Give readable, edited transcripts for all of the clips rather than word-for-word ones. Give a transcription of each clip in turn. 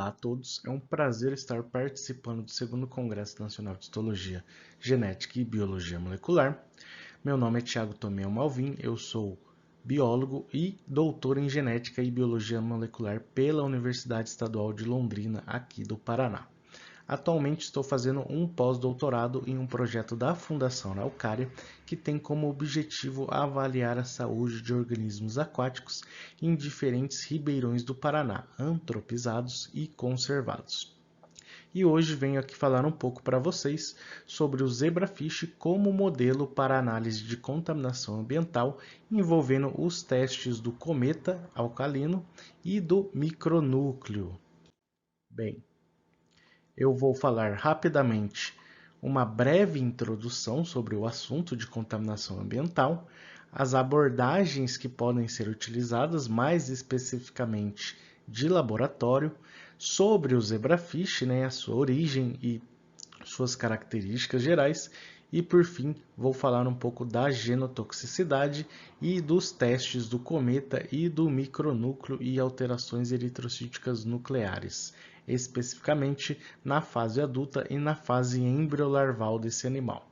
Olá a todos, é um prazer estar participando do segundo Congresso Nacional de Histologia, Genética e Biologia Molecular. Meu nome é Thiago Tomeu Malvin, eu sou biólogo e doutor em Genética e Biologia Molecular pela Universidade Estadual de Londrina, aqui do Paraná. Atualmente estou fazendo um pós-doutorado em um projeto da Fundação Araucária que tem como objetivo avaliar a saúde de organismos aquáticos em diferentes ribeirões do Paraná, antropizados e conservados. E hoje venho aqui falar um pouco para vocês sobre o zebrafish como modelo para análise de contaminação ambiental envolvendo os testes do cometa alcalino e do micronúcleo. Bem, eu vou falar rapidamente uma breve introdução sobre o assunto de contaminação ambiental, as abordagens que podem ser utilizadas mais especificamente de laboratório, sobre o zebrafish, a sua origem e suas características gerais, e por fim vou falar um pouco da genotoxicidade e dos testes do cometa e do micronúcleo e alterações eritrocíticas nucleares, especificamente na fase adulta e na fase embriolarval desse animal.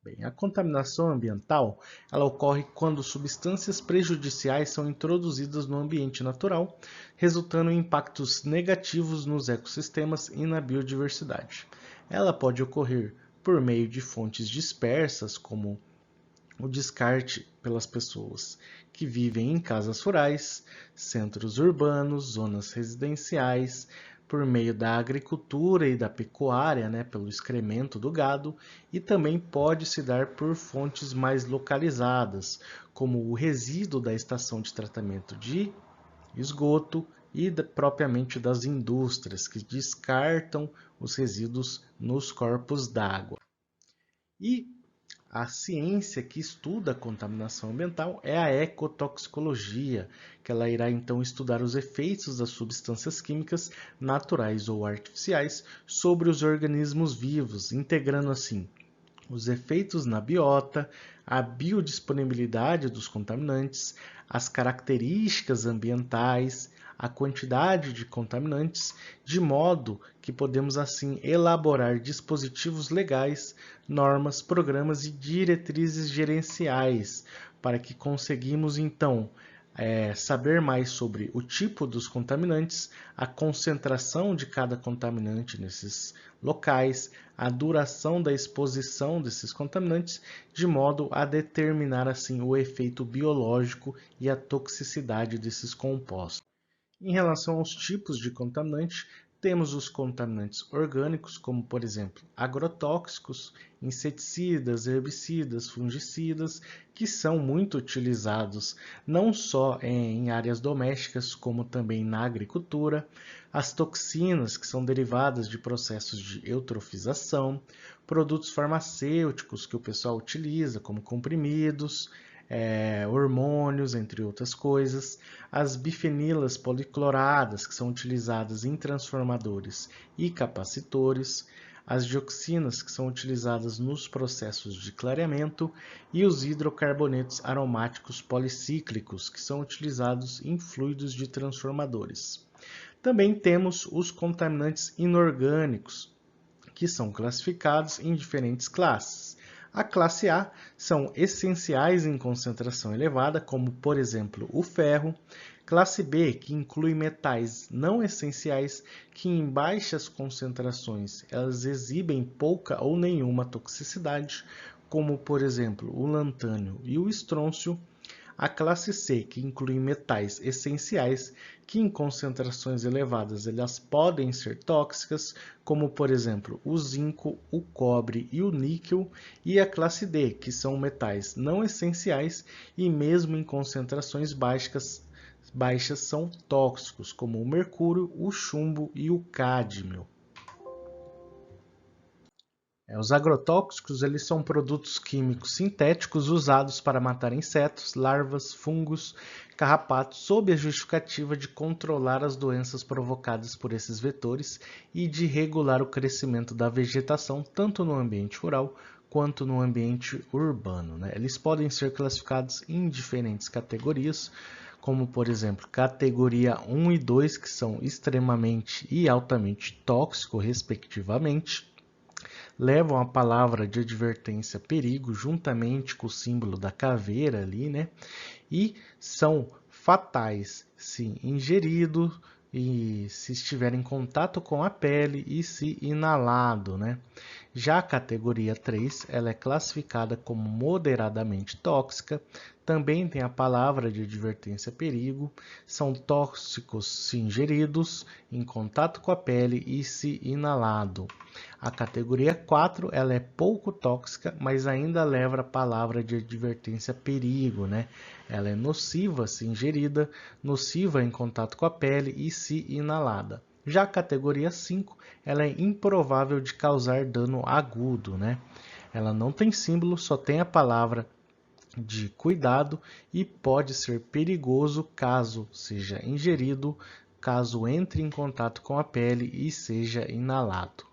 Bem, a contaminação ambiental ela ocorre quando substâncias prejudiciais são introduzidas no ambiente natural, resultando em impactos negativos nos ecossistemas e na biodiversidade. Ela pode ocorrer por meio de fontes dispersas, como o descarte pelas pessoas que vivem em casas rurais, centros urbanos, zonas residenciais, por meio da agricultura e da pecuária, pelo excremento do gado, e também pode se dar por fontes mais localizadas, como o resíduo da estação de tratamento de esgoto e propriamente das indústrias, que descartam os resíduos nos corpos d'água. E a ciência que estuda a contaminação ambiental é a ecotoxicologia, que ela irá então estudar os efeitos das substâncias químicas naturais ou artificiais sobre os organismos vivos, integrando assim os efeitos na biota, a biodisponibilidade dos contaminantes, as características ambientais, a quantidade de contaminantes, de modo que podemos assim elaborar dispositivos legais, normas, programas e diretrizes gerenciais para que conseguimos então saber mais sobre o tipo dos contaminantes, a concentração de cada contaminante nesses locais, a duração da exposição desses contaminantes, de modo a determinar assim o efeito biológico e a toxicidade desses compostos. Em relação aos tipos de contaminante, temos os contaminantes orgânicos, como por exemplo agrotóxicos, inseticidas, herbicidas, fungicidas, que são muito utilizados não só em áreas domésticas, como também na agricultura, as toxinas, que são derivadas de processos de eutrofização, produtos farmacêuticos que o pessoal utiliza, como comprimidos, hormônios, entre outras coisas, as bifenilas policloradas, que são utilizadas em transformadores e capacitores, as dioxinas, que são utilizadas nos processos de clareamento, e os hidrocarbonetos aromáticos policíclicos, que são utilizados em fluidos de transformadores. Também temos os contaminantes inorgânicos, que são classificados em diferentes classes. A classe A são essenciais em concentração elevada, como por exemplo o ferro. Classe B, que inclui metais não essenciais que em baixas concentrações elas exibem pouca ou nenhuma toxicidade, como por exemplo o lantânio e o estrôncio. A classe C, que inclui metais essenciais que em concentrações elevadas elas podem ser tóxicas, como por exemplo o zinco, o cobre e o níquel, e a classe D, que são metais não essenciais e mesmo em concentrações baixas são tóxicos, como o mercúrio, o chumbo e o cádmio. Os agrotóxicos eles são produtos químicos sintéticos usados para matar insetos, larvas, fungos, carrapatos, sob a justificativa de controlar as doenças provocadas por esses vetores e de regular o crescimento da vegetação, tanto no ambiente rural quanto no ambiente urbano. Eles podem ser classificados em diferentes categorias, como por exemplo, categoria 1 e 2, que são extremamente e altamente tóxicos, respectivamente, levam a palavra de advertência perigo juntamente com o símbolo da caveira ali, né? E são fatais se ingerido e se estiver em contato com a pele e se inalado, né? Já a categoria 3, ela é classificada como moderadamente tóxica, também tem a palavra de advertência perigo, são tóxicos se ingeridos, em contato com a pele e se inalado. A categoria 4, ela é pouco tóxica, mas ainda leva a palavra de advertência perigo, né? Ela é nociva se ingerida, nociva em contato com a pele e se inalada. Já a categoria 5, ela é improvável de causar dano agudo, né? Ela não tem símbolo, só tem a palavra de cuidado e pode ser perigoso caso seja ingerido, caso entre em contato com a pele e seja inalado.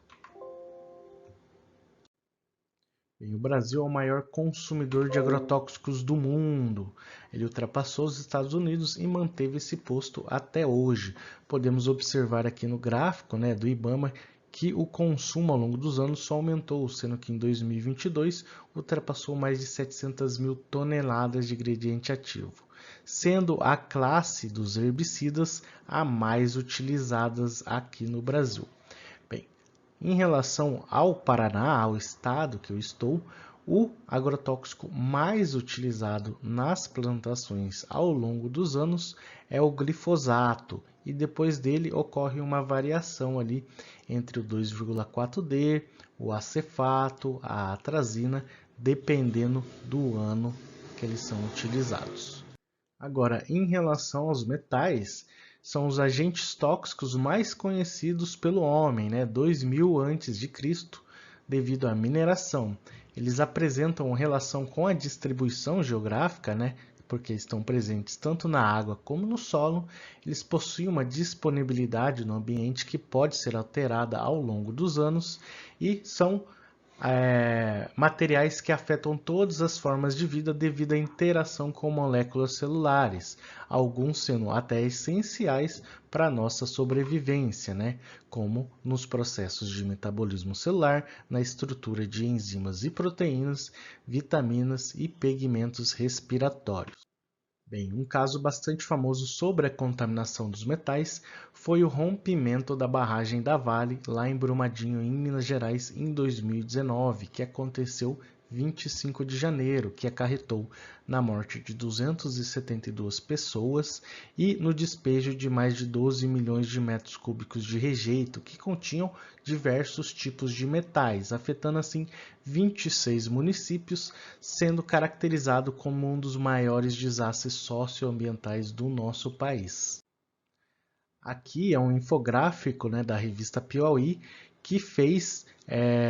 Bem, o Brasil é o maior consumidor de agrotóxicos do mundo. Ele ultrapassou os Estados Unidos e manteve esse posto até hoje. Podemos observar aqui no gráfico, né, do IBAMA que o consumo ao longo dos anos só aumentou, sendo que em 2022 ultrapassou mais de 700 mil toneladas de ingrediente ativo, sendo a classe dos herbicidas a mais utilizadas aqui no Brasil. Em relação ao Paraná, ao estado que eu estou, o agrotóxico mais utilizado nas plantações ao longo dos anos é o glifosato, e depois dele ocorre uma variação ali entre o 2,4-D, o acefato, a atrazina, dependendo do ano que eles são utilizados. Agora, em relação aos metais, são os agentes tóxicos mais conhecidos pelo homem, né? 2000 a.C., devido à mineração. Eles apresentam relação com a distribuição geográfica, né? Porque estão presentes tanto na água como no solo. Eles possuem uma disponibilidade no ambiente que pode ser alterada ao longo dos anos e são materiais que afetam todas as formas de vida devido à interação com moléculas celulares, alguns sendo até essenciais para a nossa sobrevivência, né? Como nos processos de metabolismo celular, na estrutura de enzimas e proteínas, vitaminas e pigmentos respiratórios. Bem, um caso bastante famoso sobre a contaminação dos metais foi o rompimento da barragem da Vale, lá em Brumadinho, em Minas Gerais, em 2019, que aconteceu 25 de janeiro, que acarretou na morte de 272 pessoas e no despejo de mais de 12 milhões de metros cúbicos de rejeito, que continham diversos tipos de metais, afetando assim 26 municípios, sendo caracterizado como um dos maiores desastres socioambientais do nosso país. Aqui é um infográfico, né, da revista Piauí, que fez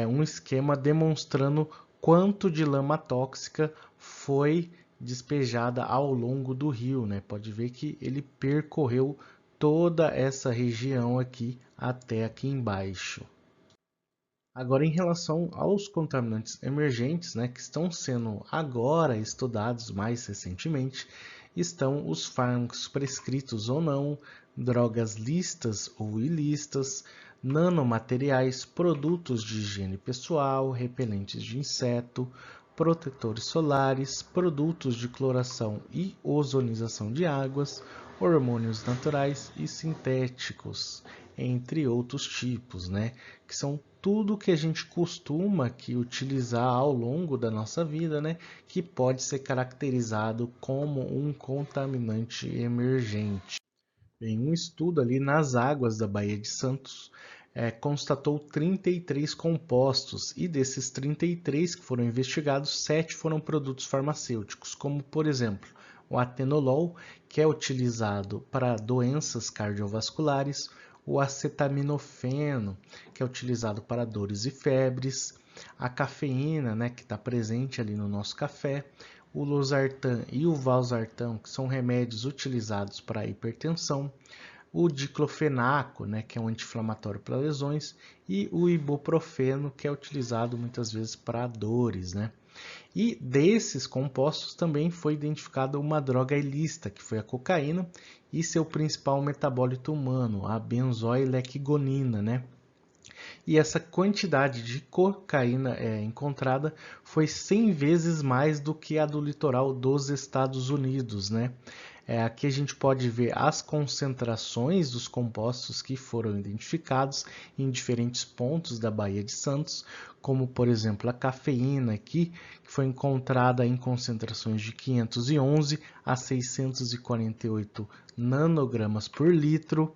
um esquema demonstrando quanto de lama tóxica foi despejada ao longo do rio, né? Pode ver que ele percorreu toda essa região aqui até aqui embaixo. Agora, em relação aos contaminantes emergentes, né, que estão sendo agora estudados mais recentemente, estão os fármacos prescritos ou não, drogas listas ou ilícitas, nanomateriais, produtos de higiene pessoal, repelentes de inseto, protetores solares, produtos de cloração e ozonização de águas, hormônios naturais e sintéticos, entre outros tipos, né? Que são tudo que a gente costuma aqui utilizar ao longo da nossa vida, né? Que pode ser caracterizado como um contaminante emergente. Bem, um estudo ali nas águas da Baía de Santos constatou 33 compostos e desses 33 que foram investigados, 7 foram produtos farmacêuticos, como por exemplo o atenolol, que é utilizado para doenças cardiovasculares, o acetaminofeno, que é utilizado para dores e febres, a cafeína, né, que está presente ali no nosso café, o losartan e o valsartan, que são remédios utilizados para hipertensão, o diclofenaco, né, que é um anti-inflamatório para lesões, e o ibuprofeno, que é utilizado muitas vezes para dores, né? E desses compostos também foi identificada uma droga ilícita, que foi a cocaína, e seu principal metabólito humano, a benzoilecgonina, né? E essa quantidade de cocaína encontrada foi 100 vezes mais do que a do litoral dos Estados Unidos, né? Aqui a gente pode ver as concentrações dos compostos que foram identificados em diferentes pontos da Baía de Santos, como por exemplo a cafeína aqui, que foi encontrada em concentrações de 511 a 648 nanogramas por litro,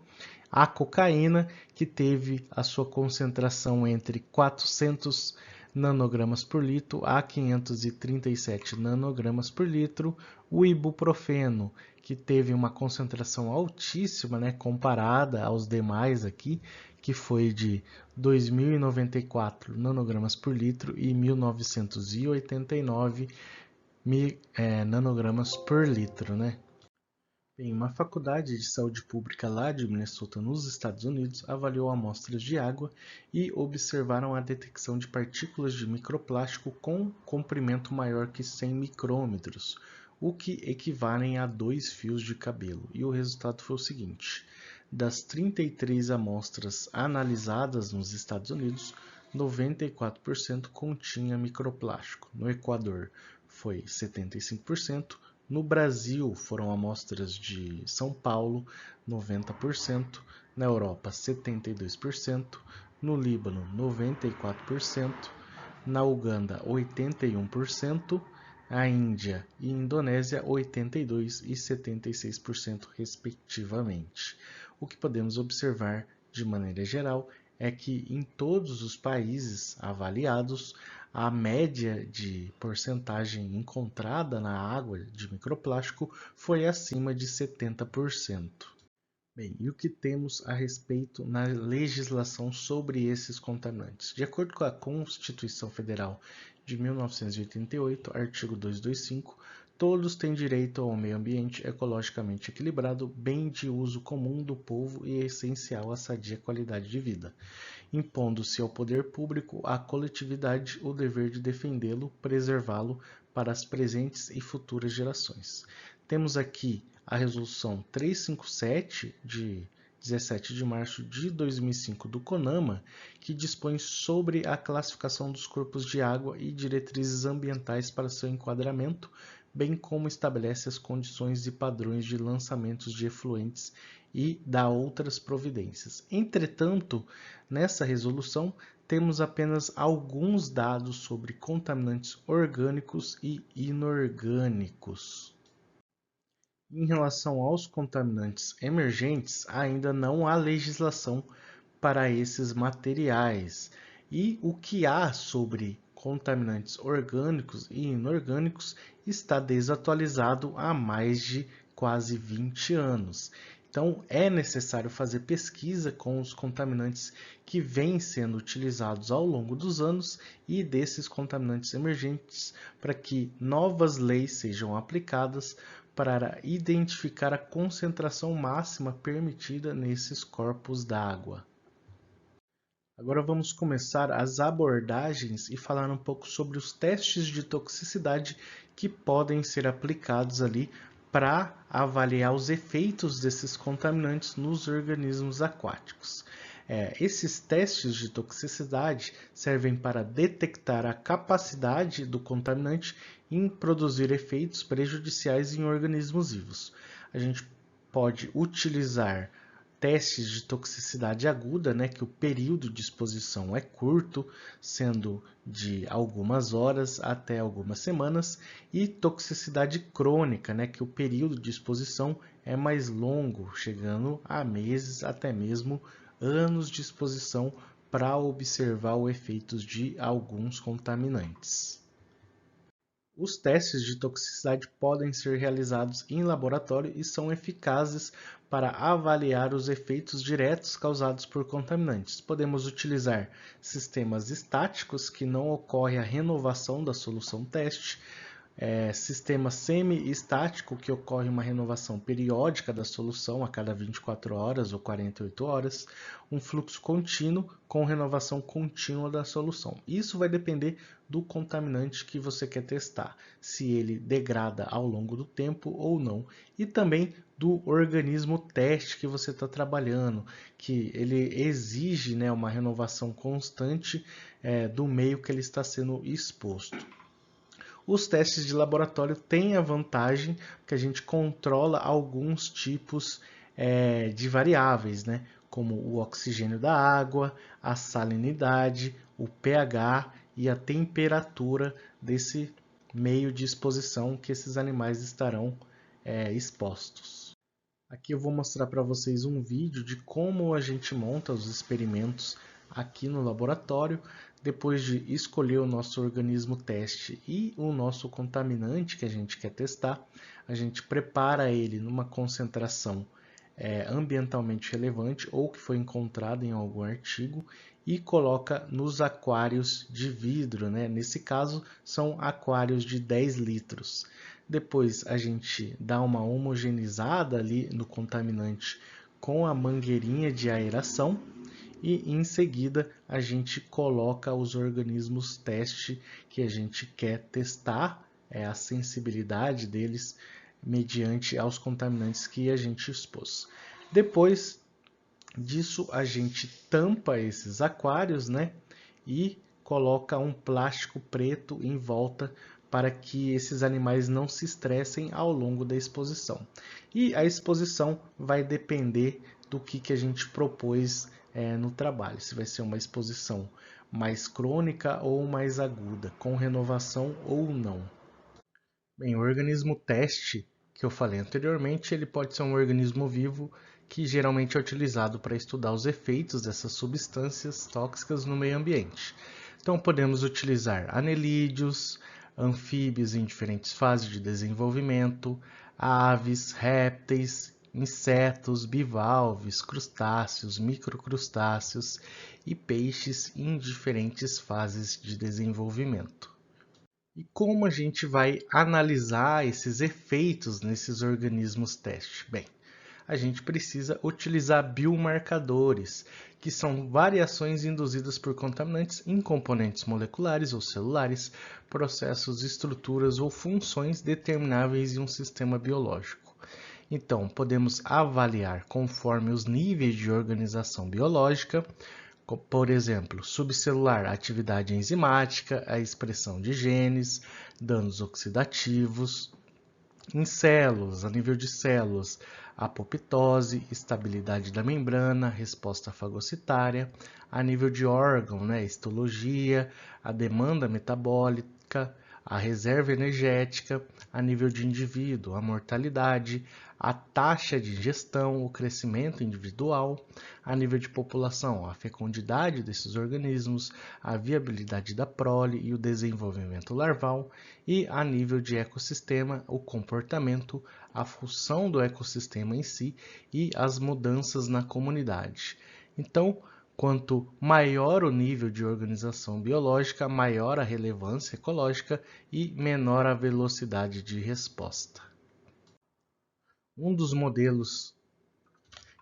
a cocaína, que teve a sua concentração entre 400 nanogramas por litro a 537 nanogramas por litro, o ibuprofeno, que teve uma concentração altíssima, né, comparada aos demais aqui, que foi de 2.094 nanogramas por litro e 1.989 nanogramas por litro, né? Bem, uma faculdade de saúde pública lá de Minnesota, nos Estados Unidos, avaliou amostras de água e observaram a detecção de partículas de microplástico com comprimento maior que 100 micrômetros, o que equivalem a 2 fios de cabelo. E o resultado foi o seguinte: das 33 amostras analisadas nos Estados Unidos, 94% continha microplástico. No Equador foi 75%. No Brasil, foram amostras de São Paulo, 90%, na Europa, 72%, no Líbano, 94%, na Uganda, 81%, a Índia e Indonésia, 82% e 76%, respectivamente. O que podemos observar, de maneira geral, é que em todos os países avaliados, a média de porcentagem encontrada na água de microplástico foi acima de 70%. Bem, e o que temos a respeito na legislação sobre esses contaminantes? De acordo com a Constituição Federal de 1988, artigo 225, todos têm direito ao meio ambiente ecologicamente equilibrado, bem de uso comum do povo e essencial à sadia qualidade de vida, impondo-se ao poder público, à coletividade, o dever de defendê-lo, preservá-lo para as presentes e futuras gerações. Temos aqui a Resolução 357, de 17 de março de 2005 do CONAMA, que dispõe sobre a classificação dos corpos de água e diretrizes ambientais para seu enquadramento, bem como estabelece as condições e padrões de lançamentos de efluentes e dá outras providências. Entretanto, nessa resolução, temos apenas alguns dados sobre contaminantes orgânicos e inorgânicos. Em relação aos contaminantes emergentes, ainda não há legislação para esses materiais. E o que há sobre contaminantes orgânicos e inorgânicos está desatualizado há mais de quase 20 anos. Então, é necessário fazer pesquisa com os contaminantes que vêm sendo utilizados ao longo dos anos e desses contaminantes emergentes para que novas leis sejam aplicadas para identificar a concentração máxima permitida nesses corpos d'água. Agora vamos começar as abordagens e falar um pouco sobre os testes de toxicidade que podem ser aplicados ali para avaliar os efeitos desses contaminantes nos organismos aquáticos. Esses testes de toxicidade servem para detectar a capacidade do contaminante em produzir efeitos prejudiciais em organismos vivos. A gente pode utilizar testes de toxicidade aguda, né, que o período de exposição é curto, sendo de algumas horas até algumas semanas, e toxicidade crônica, né, que o período de exposição é mais longo, chegando a meses, até mesmo anos de exposição para observar os efeitos de alguns contaminantes. Os testes de toxicidade podem ser realizados em laboratório e são eficazes para avaliar os efeitos diretos causados por contaminantes. Podemos utilizar sistemas estáticos, que não ocorre a renovação da solução teste, sistema semi-estático, que ocorre uma renovação periódica da solução a cada 24 horas ou 48 horas, um fluxo contínuo com renovação contínua da solução. Isso vai depender do contaminante que você quer testar, se ele degrada ao longo do tempo ou não, e também do organismo teste que você está trabalhando, que ele exige, né, uma renovação constante do meio que ele está sendo exposto. Os testes de laboratório têm a vantagem que a gente controla alguns tipos de variáveis, né? Como o oxigênio da água, a salinidade, o pH e a temperatura desse meio de exposição que esses animais estarão expostos. Aqui eu vou mostrar para vocês um vídeo de como a gente monta os experimentos aqui no laboratório. Depois de escolher o nosso organismo teste e o nosso contaminante que a gente quer testar, a gente prepara ele numa concentração ambientalmente relevante ou que foi encontrado em algum artigo e coloca nos aquários de vidro, né? Nesse caso, são aquários de 10 litros. Depois a gente dá uma homogeneizada ali no contaminante com a mangueirinha de aeração e em seguida a gente coloca os organismos teste que a gente quer testar, a sensibilidade deles mediante aos contaminantes que a gente expôs. Depois disso a gente tampa esses aquários, né, e coloca um plástico preto em volta para que esses animais não se estressem ao longo da exposição. E a exposição vai depender do que a gente propôs no trabalho, se vai ser uma exposição mais crônica ou mais aguda, com renovação ou não. Bem, o organismo teste que eu falei anteriormente, ele pode ser um organismo vivo que geralmente é utilizado para estudar os efeitos dessas substâncias tóxicas no meio ambiente. Então podemos utilizar anelídeos, anfíbios em diferentes fases de desenvolvimento, aves, répteis, insetos, bivalves, crustáceos, microcrustáceos e peixes em diferentes fases de desenvolvimento. E como a gente vai analisar esses efeitos nesses organismos teste? Bem, a gente precisa utilizar biomarcadores, que são variações induzidas por contaminantes em componentes moleculares ou celulares, processos, estruturas ou funções determináveis em um sistema biológico. Então, podemos avaliar conforme os níveis de organização biológica, por exemplo, subcelular, atividade enzimática, a expressão de genes, danos oxidativos, em células, a nível de células, apoptose, estabilidade da membrana, resposta fagocitária, a nível de órgão, né, histologia, a demanda metabólica, a reserva energética, a nível de indivíduo, a mortalidade, a taxa de ingestão, o crescimento individual, a nível de população, a fecundidade desses organismos, a viabilidade da prole e o desenvolvimento larval, e a nível de ecossistema, o comportamento, a função do ecossistema em si e as mudanças na comunidade. Então, quanto maior o nível de organização biológica, maior a relevância ecológica e menor a velocidade de resposta. Um dos modelos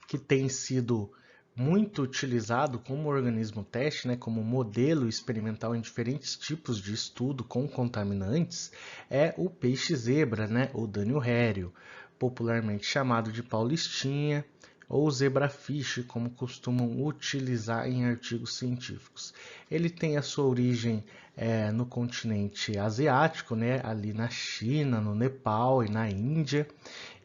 que tem sido muito utilizado como organismo teste, né, como modelo experimental em diferentes tipos de estudo com contaminantes, é o peixe-zebra, né, o Dânio rério, popularmente chamado de paulistinha, ou zebrafish, como costumam utilizar em artigos científicos. Ele tem a sua origem no continente asiático, né, ali na China, no Nepal e na Índia,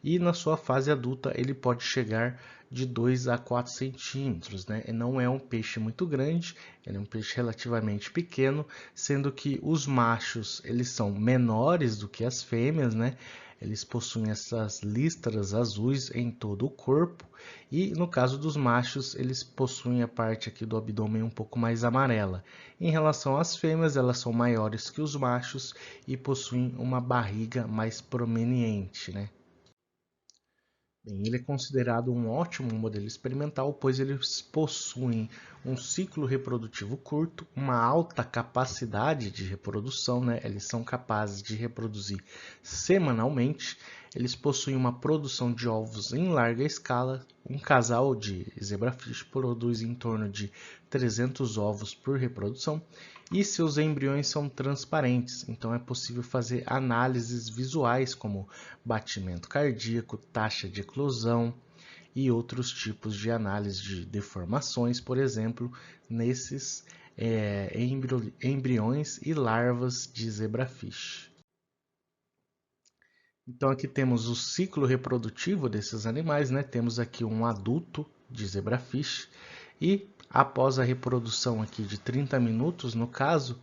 e na sua fase adulta ele pode chegar de 2 a 4 centímetros, né? Não é um peixe muito grande, ele é um peixe relativamente pequeno, sendo que os machos eles são menores do que as fêmeas, né? Eles possuem essas listras azuis em todo o corpo e no caso dos machos eles possuem a parte aqui do abdômen um pouco mais amarela. Em relação às fêmeas, elas são maiores que os machos e possuem uma barriga mais prominente, né? Bem, ele é considerado um ótimo modelo experimental, pois eles possuem um ciclo reprodutivo curto, uma alta capacidade de reprodução, né? Eles são capazes de reproduzir semanalmente, eles possuem uma produção de ovos em larga escala. Um casal de zebrafish produz em torno de 300 ovos por reprodução e seus embriões são transparentes, então é possível fazer análises visuais como batimento cardíaco, taxa de eclosão e outros tipos de análise de deformações, por exemplo, nesses embriões e larvas de zebrafish. Então aqui temos o ciclo reprodutivo desses animais, né? Temos aqui um adulto de zebrafish e após a reprodução aqui de 30 minutos, no caso,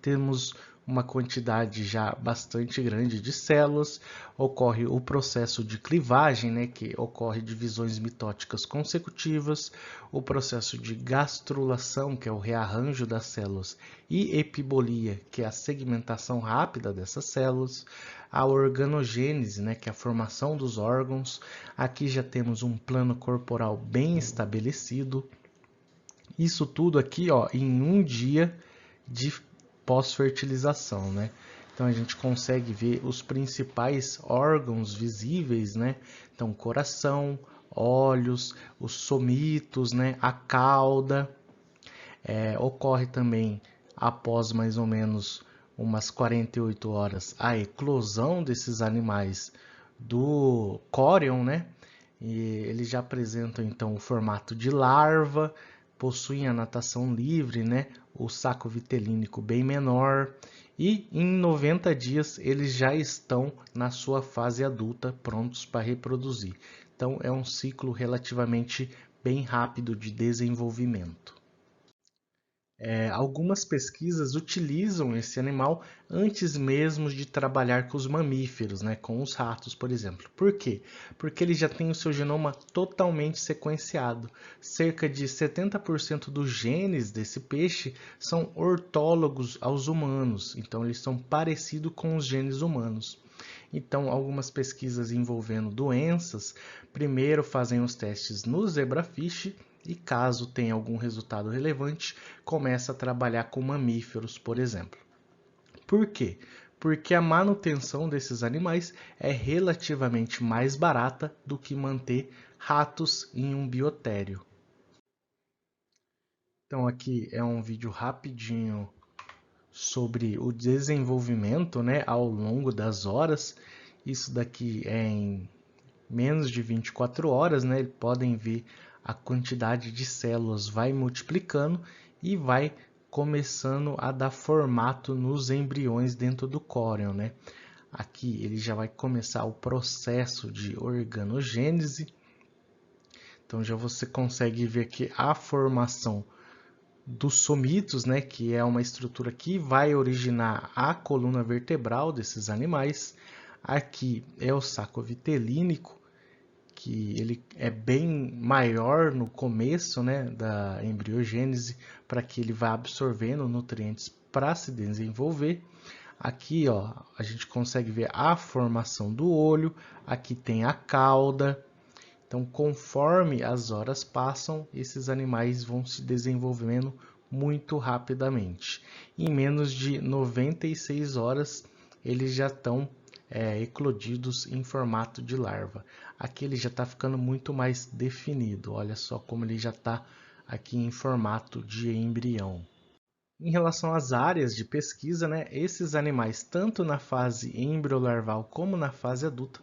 temos uma quantidade já bastante grande de células, ocorre o processo de clivagem, né, que ocorre divisões mitóticas consecutivas, o processo de gastrulação, que é o rearranjo das células, e epibolia, que é a segmentação rápida dessas células, a organogênese, né, que é a formação dos órgãos. Aqui já temos um plano corporal bem estabelecido. Isso tudo aqui, ó, em um dia de pós-fertilização, né? Então a gente consegue ver os principais órgãos visíveis, né? Então coração, olhos, os somitos, né? A cauda. Ocorre também após mais ou menos umas 48 horas a eclosão desses animais do córion, né? E eles já apresentam então o formato de larva, possuem a natação livre, né? O saco vitelínico bem menor e em 90 dias eles já estão na sua fase adulta, prontos para reproduzir. Então é um ciclo relativamente bem rápido de desenvolvimento. Algumas pesquisas utilizam esse animal antes mesmo de trabalhar com os mamíferos, né, com os ratos, por exemplo. Por quê? Porque ele já tem o seu genoma totalmente sequenciado. Cerca de 70% dos genes desse peixe são ortólogos aos humanos, então eles são parecidos com os genes humanos. Então, algumas pesquisas envolvendo doenças, primeiro fazem os testes no zebrafish e caso tenha algum resultado relevante, começa a trabalhar com mamíferos, por exemplo. Por quê? Porque a manutenção desses animais é relativamente mais barata do que manter ratos em um biotério. Então aqui é um vídeo rapidinho sobre o desenvolvimento, né, ao longo das horas. Isso daqui é em menos de 24 horas, né? Podem ver a quantidade de células vai multiplicando e vai começando a dar formato nos embriões dentro do córion, né? Aqui ele já vai começar o processo de organogênese. Então já você consegue ver aqui a formação dos somitos, né, que é uma estrutura que vai originar a coluna vertebral desses animais. Aqui é o saco vitelínico, que ele é bem maior no começo, né, da embriogênese, para que ele vá absorvendo nutrientes para se desenvolver. Aqui, ó, a gente consegue ver a formação do olho, aqui tem a cauda. Então, conforme as horas passam, esses animais vão se desenvolvendo muito rapidamente. Em menos de 96 horas, eles já estão eclodidos em formato de larva. Aqui ele já está ficando muito mais definido. Olha só como ele já está aqui em formato de embrião. Em relação às áreas de pesquisa, né, esses animais, tanto na fase embriolarval como na fase adulta,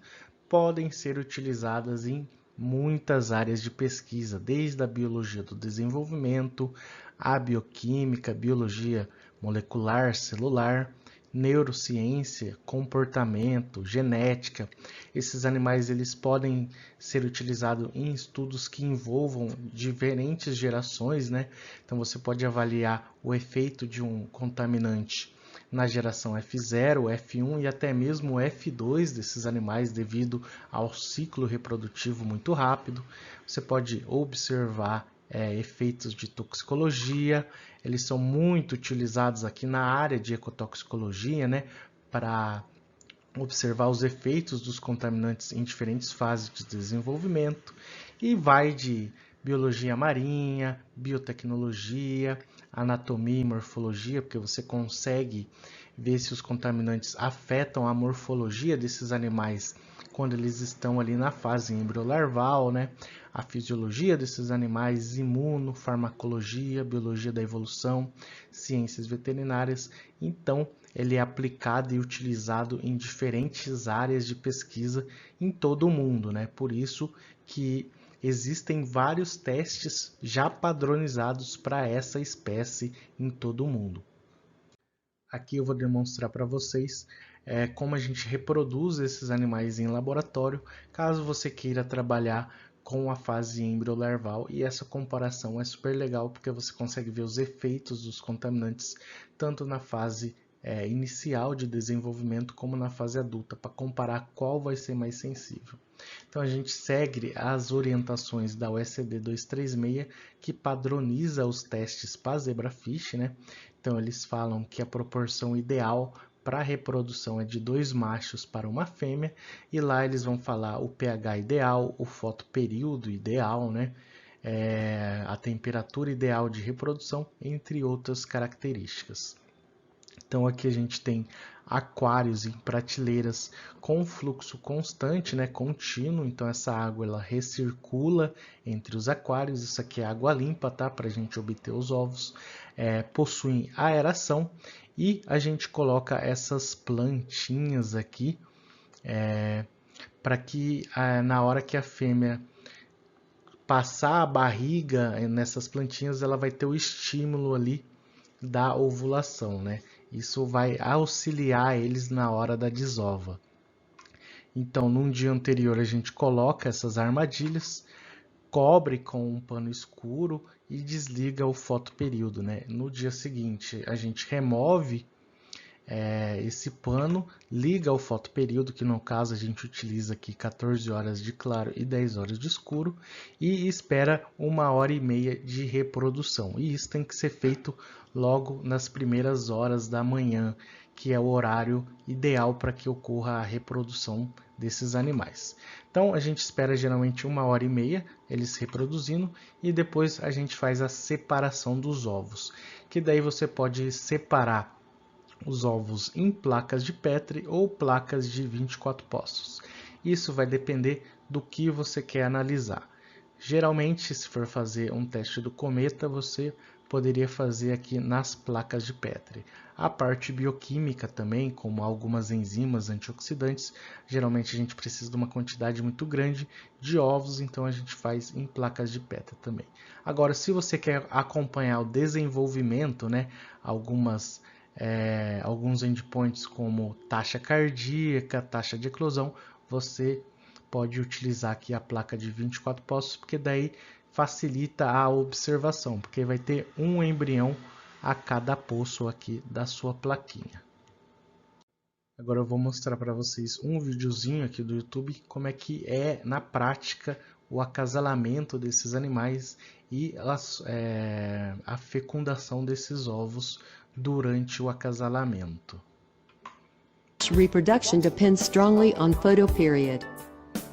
podem ser utilizadas em muitas áreas de pesquisa, desde a biologia do desenvolvimento, a bioquímica, biologia molecular, celular, neurociência, comportamento, genética. Esses animais eles podem ser utilizados em estudos que envolvam diferentes gerações, né? Então você pode avaliar o efeito de um contaminante na geração F0, F1 e até mesmo F2 desses animais devido ao ciclo reprodutivo muito rápido. Você pode observar efeitos de toxicologia, eles são muito utilizados aqui na área de ecotoxicologia, né, para observar os efeitos dos contaminantes em diferentes fases de desenvolvimento e vai de biologia marinha, biotecnologia, anatomia e morfologia, porque você consegue ver se os contaminantes afetam a morfologia desses animais quando eles estão ali na fase embriolarval, né? A fisiologia desses animais, imuno, farmacologia, biologia da evolução, ciências veterinárias. Então, ele é aplicado e utilizado em diferentes áreas de pesquisa em todo o mundo, né? Por isso que existem vários testes já padronizados para essa espécie em todo o mundo. Aqui eu vou demonstrar para vocês como a gente reproduz esses animais em laboratório, caso você queira trabalhar com a fase embriolarval, e essa comparação é super legal porque você consegue ver os efeitos dos contaminantes tanto na fase inicial de desenvolvimento como na fase adulta, para comparar qual vai ser mais sensível. Então a gente segue as orientações da OECD 236, que padroniza os testes para zebrafish, né? Então eles falam que a proporção ideal para a reprodução é de 2 machos para uma fêmea, e lá eles vão falar o pH ideal, o fotoperíodo ideal, né? A temperatura ideal de reprodução, entre outras características. Então aqui a gente tem aquários em prateleiras com fluxo constante, né, contínuo. Então essa água ela recircula entre os aquários. Isso aqui é água limpa, tá? Para a gente obter os ovos. Possuem aeração e a gente coloca essas plantinhas aqui para que na hora que a fêmea passar a barriga nessas plantinhas, ela vai ter o estímulo ali da ovulação, né? Isso vai auxiliar eles na hora da desova. Então, num dia anterior, a gente coloca essas armadilhas, cobre com um pano escuro e desliga o fotoperíodo, né? No dia seguinte, a gente remove esse pano, liga o fotoperíodo, que no caso a gente utiliza aqui 14 horas de claro e 10 horas de escuro, e espera 1h30 de reprodução. E isso tem que ser feito logo nas primeiras horas da manhã, que é o horário ideal para que ocorra a reprodução desses animais. Então a gente espera geralmente 1h30 eles reproduzindo, e depois a gente faz a separação dos ovos, que daí você pode separar os ovos em placas de Petri ou placas de 24 poços. Isso vai depender do que você quer analisar. Geralmente, se for fazer um teste do cometa, você poderia fazer aqui nas placas de Petri. A parte bioquímica também, como algumas enzimas antioxidantes, geralmente a gente precisa de uma quantidade muito grande de ovos, então a gente faz em placas de Petri também. Agora, se você quer acompanhar o desenvolvimento, né, alguns endpoints como taxa cardíaca, taxa de eclosão, você pode utilizar aqui a placa de 24 poços, porque daí facilita a observação, porque vai ter um embrião a cada poço aqui da sua plaquinha. Agora eu vou mostrar para vocês um videozinho aqui do YouTube, como é que é na prática o acasalamento desses animais e a fecundação desses ovos durante o acasalamento. Reproduction depends strongly on photoperiod.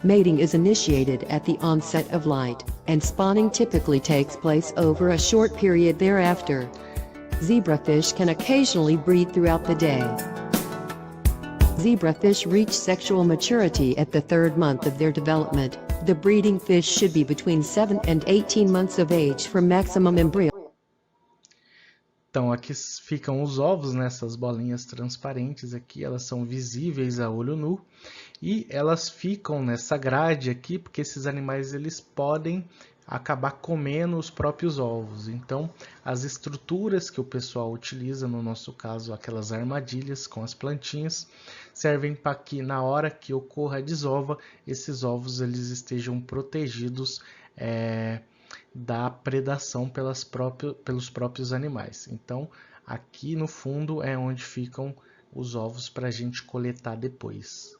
Mating is initiated at the onset of light, and spawning typically takes place over a short period thereafter. Zebrafish can occasionally breed throughout the day. Zebrafish reach sexual maturity at the 3rd month of their development. The breeding fish should be between 7 and 18 months of age for maximum embryo. Então aqui ficam os ovos, nessas bolinhas transparentes aqui, elas são visíveis a olho nu, e elas ficam nessa grade aqui porque esses animais eles podem acabar comendo os próprios ovos. Então as estruturas que o pessoal utiliza, no nosso caso aquelas armadilhas com as plantinhas, servem para que na hora que ocorra a desova, esses ovos eles estejam protegidos da predação pelos próprios animais. Então aqui no fundo é onde ficam os ovos para a gente coletar depois.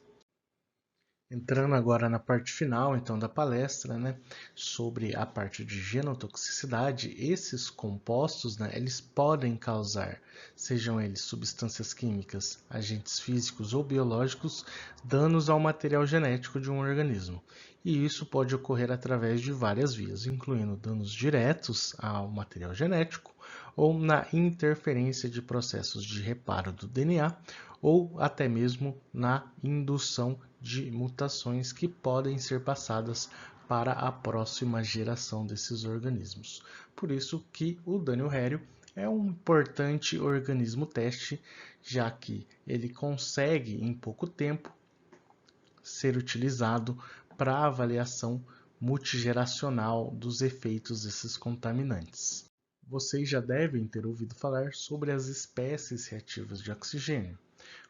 Entrando agora na parte final, então, da palestra, né, sobre a parte de genotoxicidade, esses compostos, né, eles podem causar, sejam eles substâncias químicas, agentes físicos ou biológicos, danos ao material genético de um organismo. E isso pode ocorrer através de várias vias, incluindo danos diretos ao material genético ou na interferência de processos de reparo do DNA ou até mesmo na indução de mutações que podem ser passadas para a próxima geração desses organismos. Por isso que o dânio rério é um importante organismo teste, já que ele consegue em pouco tempo ser utilizado para avaliação multigeracional dos efeitos desses contaminantes. Vocês já devem ter ouvido falar sobre as espécies reativas de oxigênio,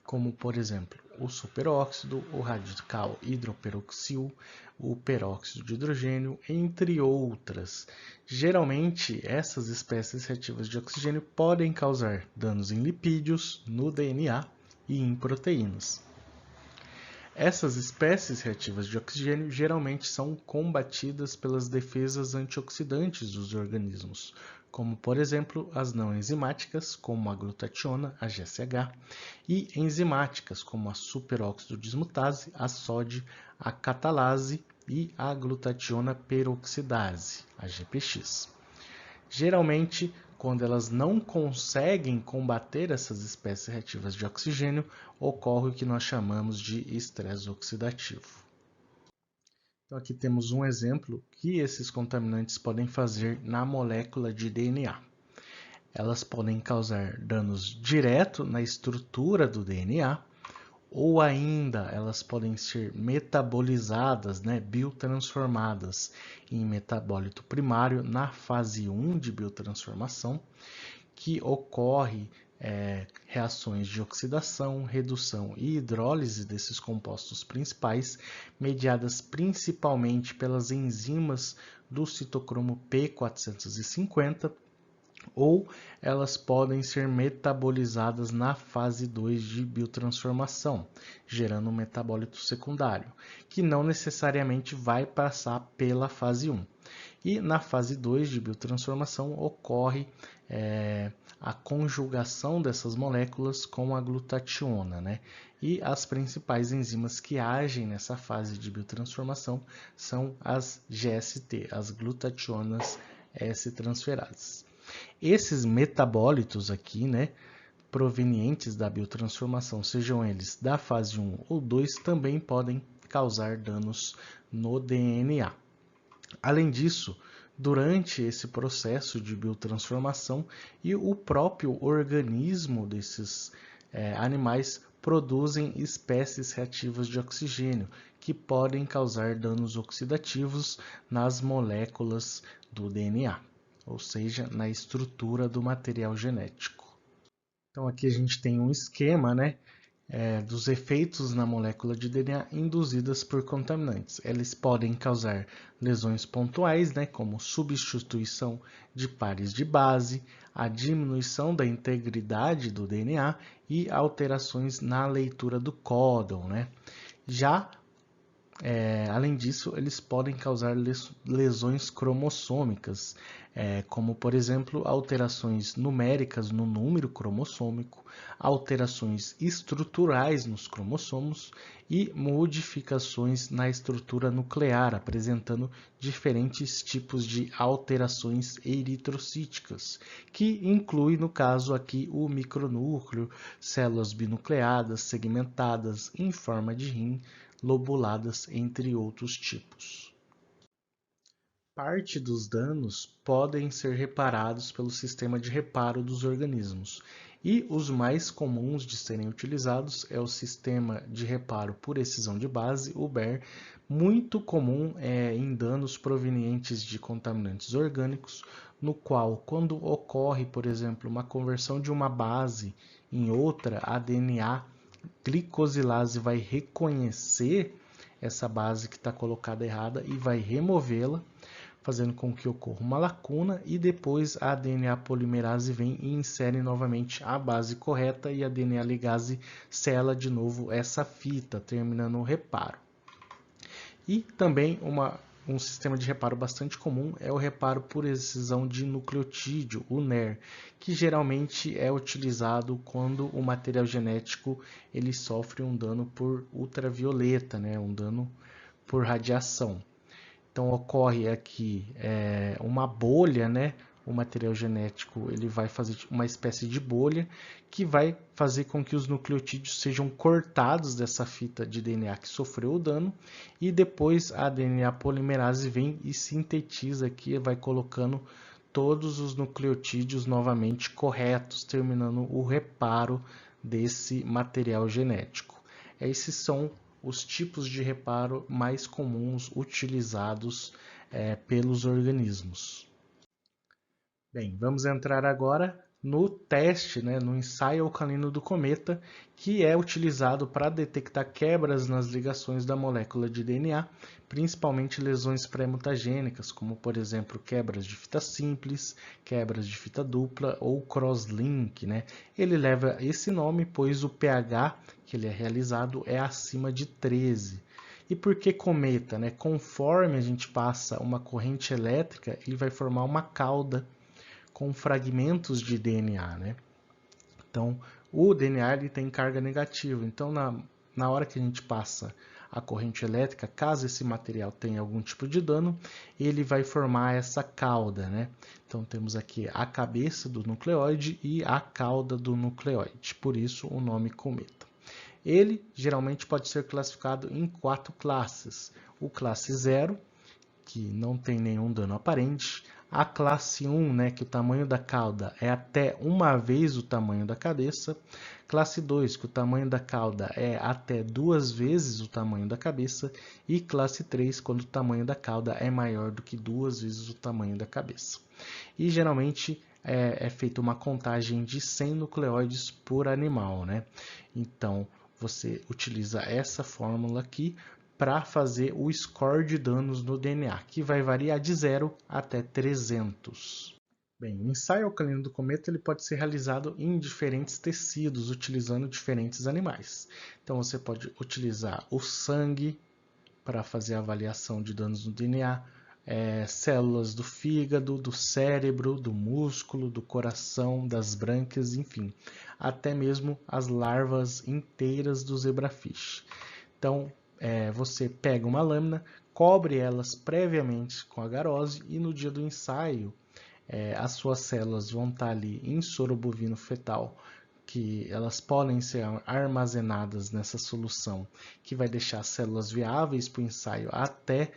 como por exemplo o superóxido, o radical hidroperoxil, o peróxido de hidrogênio, entre outras. Geralmente, essas espécies reativas de oxigênio podem causar danos em lipídios, no DNA e em proteínas. Essas espécies reativas de oxigênio geralmente são combatidas pelas defesas antioxidantes dos organismos, como por exemplo as não enzimáticas, como a glutationa, a GSH, e enzimáticas, como a superóxido dismutase, a SOD, a catalase e a glutationa peroxidase, a GPX. Geralmente, quando elas não conseguem combater essas espécies reativas de oxigênio, ocorre o que nós chamamos de estresse oxidativo. Então, aqui temos um exemplo que esses contaminantes podem fazer na molécula de DNA. Elas podem causar danos diretos na estrutura do DNA, ou ainda elas podem ser metabolizadas, biotransformadas em metabólito primário na fase 1 de biotransformação, que ocorre reações de oxidação, redução e hidrólise desses compostos principais, mediadas principalmente pelas enzimas do citocromo P450, ou elas podem ser metabolizadas na fase 2 de biotransformação, gerando um metabólito secundário, que não necessariamente vai passar pela fase 1. E na fase 2 de biotransformação ocorre a conjugação dessas moléculas com a glutationa, E as principais enzimas que agem nessa fase de biotransformação são as GST, as glutationas S-transferadas. Esses metabólitos aqui, provenientes da biotransformação, sejam eles da fase 1 ou 2, também podem causar danos no DNA. Além disso, durante esse processo de biotransformação e o próprio organismo desses animais produzem espécies reativas de oxigênio que podem causar danos oxidativos nas moléculas do DNA, ou seja, na estrutura do material genético. Então aqui a gente tem um esquema, dos efeitos na molécula de DNA induzidas por contaminantes. Eles podem causar lesões pontuais, como substituição de pares de base, a diminuição da integridade do DNA e alterações na leitura do códon, Já além disso, eles podem causar lesões cromossômicas, como, por exemplo, alterações numéricas no número cromossômico, alterações estruturais nos cromossomos e modificações na estrutura nuclear, apresentando diferentes tipos de alterações eritrocíticas, que inclui, no caso aqui, o micronúcleo, células binucleadas, segmentadas, em forma de rim, lobuladas, entre outros tipos. Parte dos danos podem ser reparados pelo sistema de reparo dos organismos, e os mais comuns de serem utilizados é o sistema de reparo por excisão de base, o BER, muito comum em danos provenientes de contaminantes orgânicos, no qual, quando ocorre, por exemplo, uma conversão de uma base em outra, a DNA glicosilase vai reconhecer essa base que está colocada errada e vai removê-la, fazendo com que ocorra uma lacuna, e depois a DNA polimerase vem e insere novamente a base correta e a DNA ligase sela de novo essa fita, terminando o reparo. E também um sistema de reparo bastante comum é o reparo por excisão de nucleotídeo, o NER, que geralmente é utilizado quando o material genético ele sofre um dano por ultravioleta, né? Um dano por radiação. Então ocorre aqui uma bolha, né? O material genético ele vai fazer uma espécie de bolha que vai fazer com que os nucleotídeos sejam cortados dessa fita de DNA que sofreu o dano e depois a DNA polimerase vem e sintetiza aqui, vai colocando todos os nucleotídeos novamente corretos, terminando o reparo desse material genético. Esses são os tipos de reparo mais comuns utilizados pelos organismos. Bem, vamos entrar agora no teste, né, no ensaio alcalino do cometa, que é utilizado para detectar quebras nas ligações da molécula de DNA, principalmente lesões pré-mutagênicas, como por exemplo quebras de fita simples, quebras de fita dupla ou crosslink, né? Ele leva esse nome pois o pH que ele é realizado é acima de 13. E por que cometa, né? Conforme a gente passa uma corrente elétrica, ele vai formar uma cauda com fragmentos de DNA, né? Então, o DNA ele tem carga negativa. Então, na hora que a gente passa a corrente elétrica, caso esse material tenha algum tipo de dano, ele vai formar essa cauda, né? Então, temos aqui a cabeça do nucleóide e a cauda do nucleóide. Por isso, o nome cometa. Ele geralmente pode ser classificado em 4 classes. O classe 0, que não tem nenhum dano aparente. A classe 1, né, que o tamanho da cauda é até uma vez o tamanho da cabeça. Classe 2, que o tamanho da cauda é até 2 vezes o tamanho da cabeça. E classe 3, quando o tamanho da cauda é maior do que 2 vezes o tamanho da cabeça. E geralmente é feita uma contagem de 100 nucleóides por animal, né? Então, você utiliza essa fórmula aqui para fazer o score de danos no DNA, que vai variar de 0 até 300. Bem, o ensaio alcalino do cometa ele pode ser realizado em diferentes tecidos, utilizando diferentes animais. Então, você pode utilizar o sangue para fazer a avaliação de danos no DNA, células do fígado, do cérebro, do músculo, do coração, das brânquias, enfim, até mesmo as larvas inteiras do zebrafish. Então, você pega uma lâmina, cobre elas previamente com agarose e no dia do ensaio as suas células vão estar ali em soro bovino fetal, que elas podem ser armazenadas nessa solução, que vai deixar as células viáveis para o ensaio até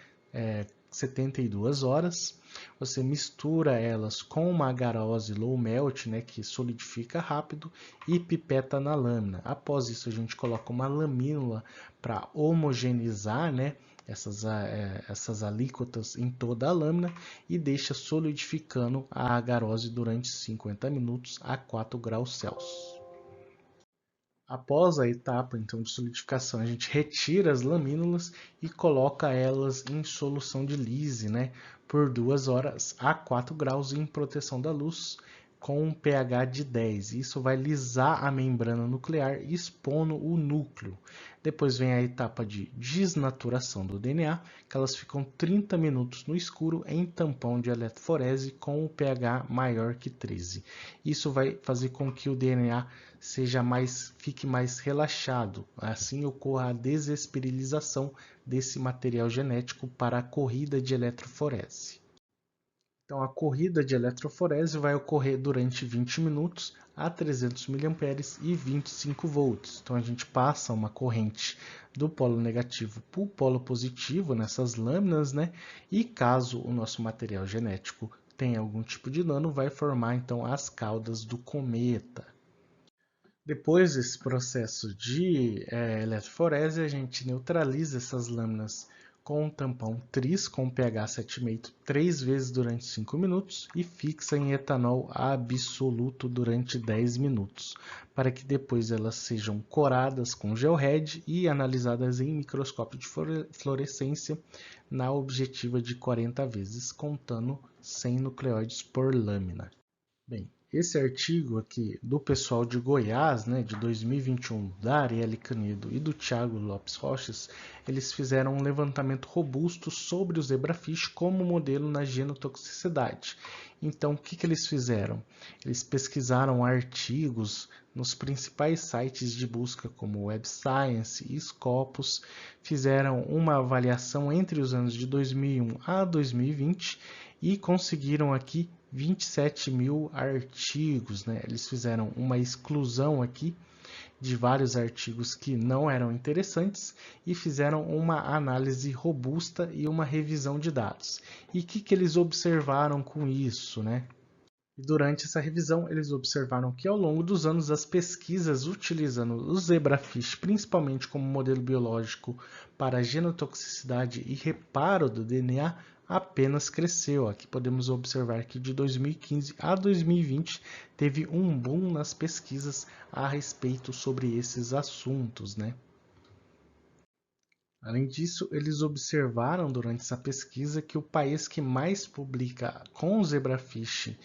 72 horas. Você mistura elas com uma agarose low melt, né, que solidifica rápido, e pipeta na lâmina. Após isso, a gente coloca uma lamínula para homogeneizar, né, essas alíquotas em toda a lâmina e deixa solidificando a agarose durante 50 minutos a 4 graus Celsius. Após a etapa então de solidificação, a gente retira as lamínulas e coloca elas em solução de lise, né, por 2 horas a 4 graus em proteção da luz com um pH de 10. Isso vai lisar a membrana nuclear, expondo o núcleo. Depois vem a etapa de desnaturação do DNA, que elas ficam 30 minutos no escuro em tampão de eletroforese com o pH maior que 13. Isso vai fazer com que o DNA fique mais relaxado. Assim ocorra a desesterilização desse material genético para a corrida de eletroforese. Então, a corrida de eletroforese vai ocorrer durante 20 minutos a 300 mA e 25 volts. Então, a gente passa uma corrente do polo negativo para o polo positivo nessas lâminas, né? E caso o nosso material genético tenha algum tipo de dano, vai formar então as caudas do cometa. Depois desse processo de eletroforese, a gente neutraliza essas lâminas com um tampão tris com pH 7,5 3 vezes durante 5 minutos e fixa em etanol absoluto durante 10 minutos, para que depois elas sejam coradas com gel red e analisadas em microscópio de fluorescência na objetiva de 40 vezes, contando 100 nucleóides por lâmina. Bem, esse artigo aqui do pessoal de Goiás, né, de 2021, da Arielle Canedo e do Thiago Lopes Rochas, eles fizeram um levantamento robusto sobre o zebrafish como modelo na genotoxicidade. Então, o que eles fizeram? Eles pesquisaram artigos nos principais sites de busca como Web Science e Scopus, fizeram uma avaliação entre os anos de 2001 a 2020 e conseguiram aqui 27 mil artigos, né? Eles fizeram uma exclusão aqui de vários artigos que não eram interessantes e fizeram uma análise robusta e uma revisão de dados. E o que eles observaram com isso, né? E durante essa revisão, eles observaram que ao longo dos anos as pesquisas utilizando o zebrafish, principalmente como modelo biológico para genotoxicidade e reparo do DNA, apenas cresceu. Aqui podemos observar que de 2015 a 2020 teve um boom nas pesquisas a respeito sobre esses assuntos, né? Além disso, eles observaram durante essa pesquisa que o país que mais publica com o zebrafish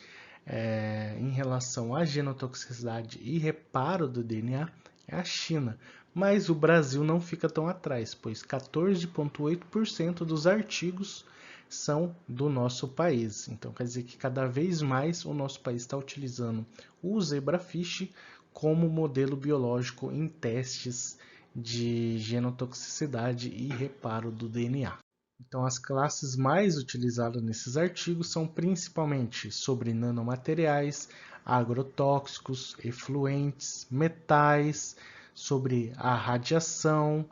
em relação à genotoxicidade e reparo do DNA é a China, mas o Brasil não fica tão atrás, pois 14,8% dos artigos são do nosso país. Então quer dizer que cada vez mais o nosso país está utilizando o zebrafish como modelo biológico em testes de genotoxicidade e reparo do DNA. Então, as classes mais utilizadas nesses artigos são principalmente sobre nanomateriais, agrotóxicos, efluentes, metais, sobre a radiação,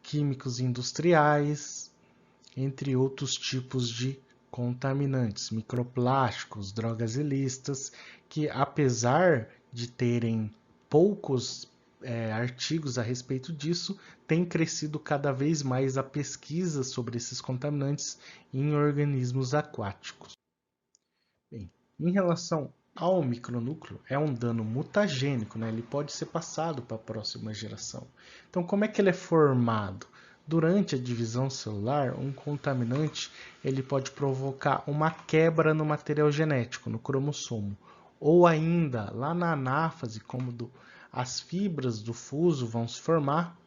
químicos industriais, entre outros tipos de contaminantes, microplásticos, drogas ilícitas, que apesar de terem poucos artigos a respeito disso, tem crescido cada vez mais a pesquisa sobre esses contaminantes em organismos aquáticos. Bem, em relação ao micronúcleo, é um dano mutagênico, né? Ele pode ser passado para a próxima geração. Então, como é que ele é formado? Durante a divisão celular, um contaminante ele pode provocar uma quebra no material genético, no cromossomo, ou ainda lá na anáfase, como as fibras do fuso vão se formar,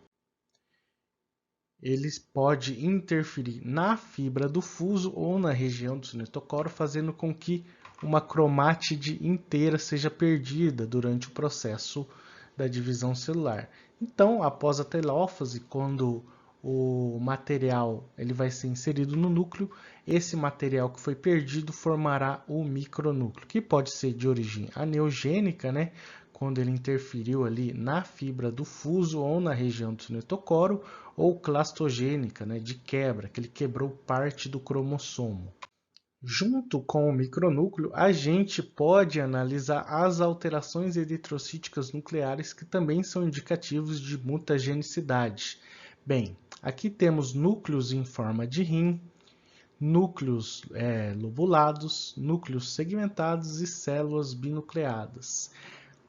ele pode interferir na fibra do fuso ou na região do cinetocoro, fazendo com que uma cromátide inteira seja perdida durante o processo da divisão celular. Então, após a telófase, quando o material ele vai ser inserido no núcleo, esse material que foi perdido formará o micronúcleo, que pode ser de origem aneogênica, né? Quando ele interferiu ali na fibra do fuso ou na região do cinetocoro, ou clastogênica, né, de quebra, que ele quebrou parte do cromossomo. Junto com o micronúcleo, a gente pode analisar as alterações eritrocíticas nucleares que também são indicativos de mutagenicidade. Bem, aqui temos núcleos em forma de rim, núcleos lobulados, núcleos segmentados e células binucleadas.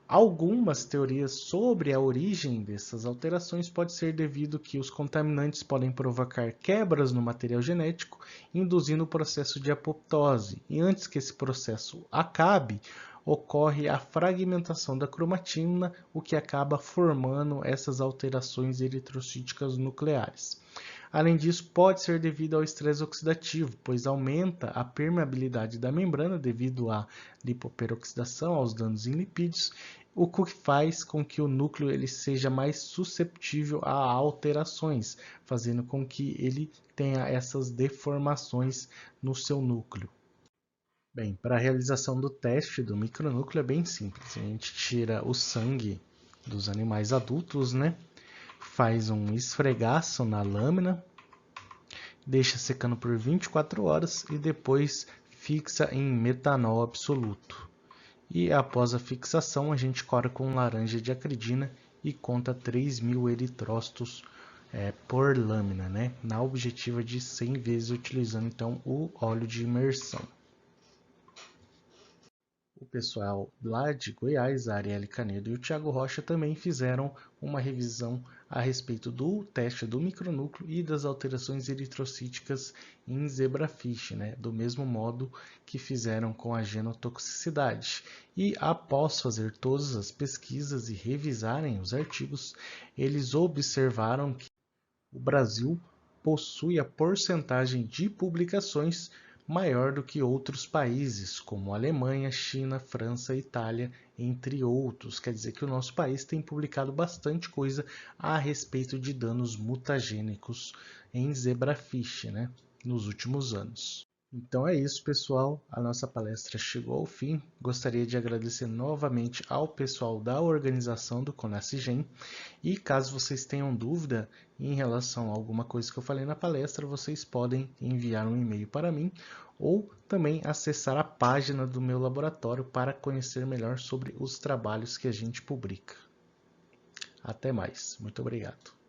Algumas teorias sobre a origem dessas alterações pode ser devido que os contaminantes podem provocar quebras no material genético, induzindo o processo de apoptose. E antes que esse processo acabe, ocorre a fragmentação da cromatina, o que acaba formando essas alterações eritrocíticas nucleares. Além disso, pode ser devido ao estresse oxidativo, pois aumenta a permeabilidade da membrana devido à lipoperoxidação, aos danos em lipídios, o que faz com que o núcleo ele seja mais susceptível a alterações, fazendo com que ele tenha essas deformações no seu núcleo. Bem, para a realização do teste do micronúcleo é bem simples. A gente tira o sangue dos animais adultos, né? Faz um esfregaço na lâmina, deixa secando por 24 horas e depois fixa em metanol absoluto. E após a fixação, a gente cora com laranja de acridina e conta 3.000 eritrócitos por lâmina, né? Na objetiva de 100 vezes, utilizando então o óleo de imersão. O pessoal lá de Goiás, a Arielle Canedo e o Thiago Rocha também fizeram uma revisão a respeito do teste do micronúcleo e das alterações eritrocíticas em zebrafish, né? Do mesmo modo que fizeram com a genotoxicidade. E após fazer todas as pesquisas e revisarem os artigos, eles observaram que o Brasil possui a porcentagem de publicações maior do que outros países, como Alemanha, China, França, Itália, entre outros. Quer dizer que o nosso país tem publicado bastante coisa a respeito de danos mutagênicos em zebrafish, né, nos últimos anos. Então é isso, pessoal. A nossa palestra chegou ao fim. Gostaria de agradecer novamente ao pessoal da organização do Conascigem. E caso vocês tenham dúvida em relação a alguma coisa que eu falei na palestra, vocês podem enviar um e-mail para mim ou também acessar a página do meu laboratório para conhecer melhor sobre os trabalhos que a gente publica. Até mais. Muito obrigado.